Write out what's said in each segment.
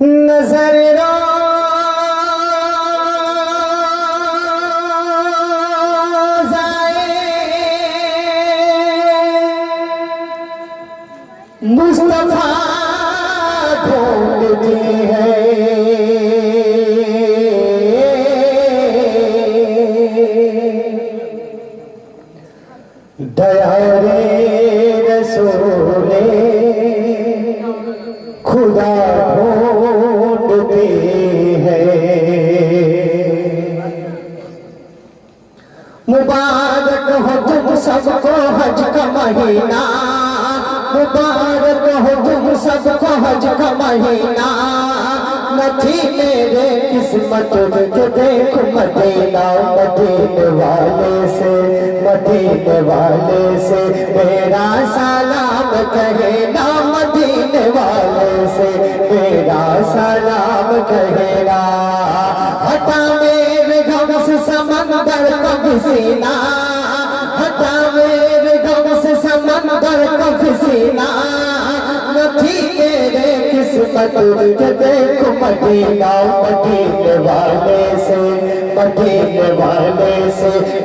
नजर मुस्तफा ढूंढती है, दया रे रसूले खुदा ढूंढती है। मुबारक हो तुम सबको हज का महीना, मुबारक हो तुम सबको हज का महीना। न थी मेरे किस्मत के देख मदीना, मदीने वाले से मेरा सलाम कहना, मदीने वाले से मेरा सलाम कहना। हटा मेरे गम से समंदर का सीना, हटा मेरे गम से समंदर का सीना। नथी मेरे किस्मत के देखो मदीना, मदीने वाले से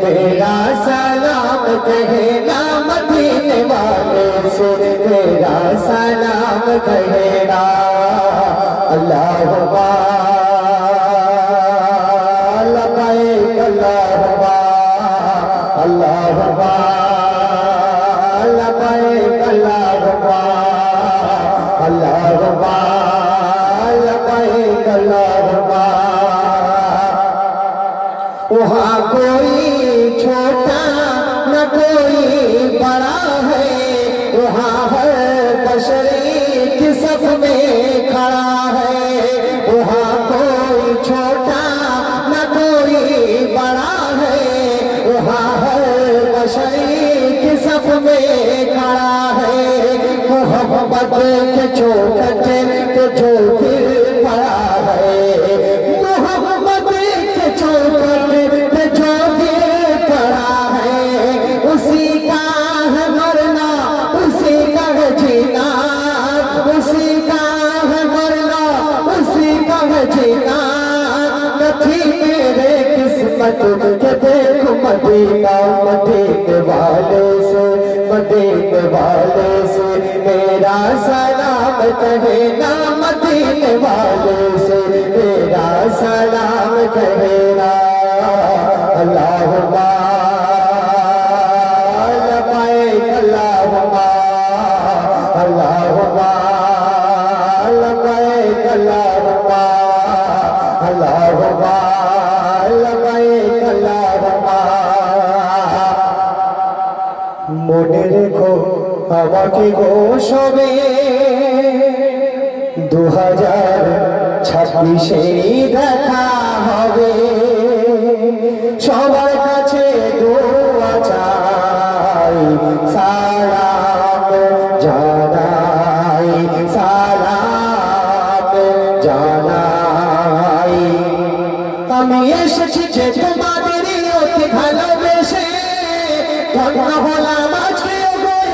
मेरा सलाम कहना, मदीने वाले से मेरा सलाम कहना। अल्लाहुम्मा लबैक अल्लाहुम्मा, अल्लाहुम्मा लबैक अल्लाहुम्मा, अल्लाहुम्मा लबैक अल्लाहुम्मा। वहाँ कोई छोटा न कोई बड़ा है, वहाँ हर बशरी की सब में खड़ा है। वहाँ कोई छोटा न कोई बड़ा है, वहाँ हर बशरी की सब में खड़ा है। मोहब्बत के चौखटे पे जो फिर पड़ा है, मोहब्बत के चौखटे पे जो फिर पड़ा है। उसी का है मरना, उसी का है जीना, उसी का है मरना, उसी का है जीना। नथी मेरे किस्मत के देखो मदीना, मदीने वाले से मेरा सलाम कहना, मदीने वाले से मेरा सलाम कहना। अल्लाहुम्मा लबैक अल्लाहुम्मा, अल्लाहुम्मा लबैक अल्लाहुम्मा, अल्लाहुम्मा लबैक अल्लाहुम्मा। মনে রেখো আমাকে গো সবে 2026 দেখা হবে। সবার কাছে দোয়া চাই, সালাম জানাই, সালাম জানাই। আমি এসেছি যে তোমাদের অতি ভালোবেসে, ধন্য হলাম আজকে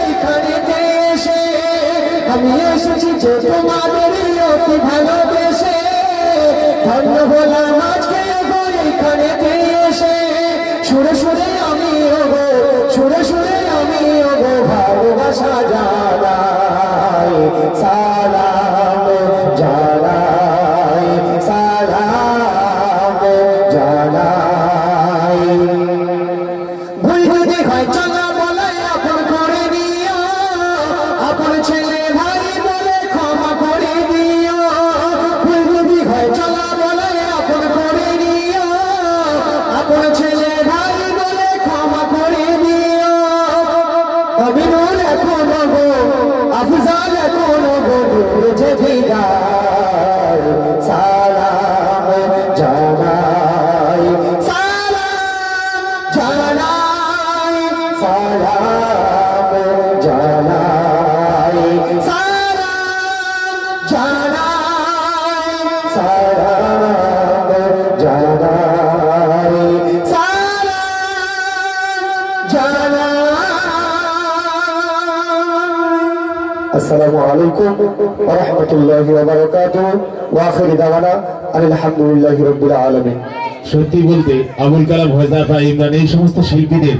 এইখানেতে এসে। আমি এসেছি যে তোমাদের অতি ভালোবেসে, ধন্য হলাম আজকে এইখানেতে এসে। সুরে সুরে আমি ওগো, সুরে সুরে আমি ওগো ভালোবাসা জানাই, সালাম জানাই, সালাম জানাই। ভুল যদি হয় চলা বলে আপন করে দিও, আপন ছেলে ভাই বলে ক্ষমা করে দিও। ভুল যদি হয় চলা বলে আপন করে দিও, আপন ছেলে ভাই বলে ক্ষমা করে দিও। অবিনুর এখন গো, আফজাল এখন গো, আসসালামু আলাইকুম ওয়া রাহমাতুল্লাহি ওয়া বারাকাতুহু ওয়া আখিরু দাওয়ানা আলহামদুলিল্লাহি রাব্বিল আলামিন। সত্যি বলতে আবুল কালাম, হোজাফা, ইমরান এই সমস্ত শিল্পীদের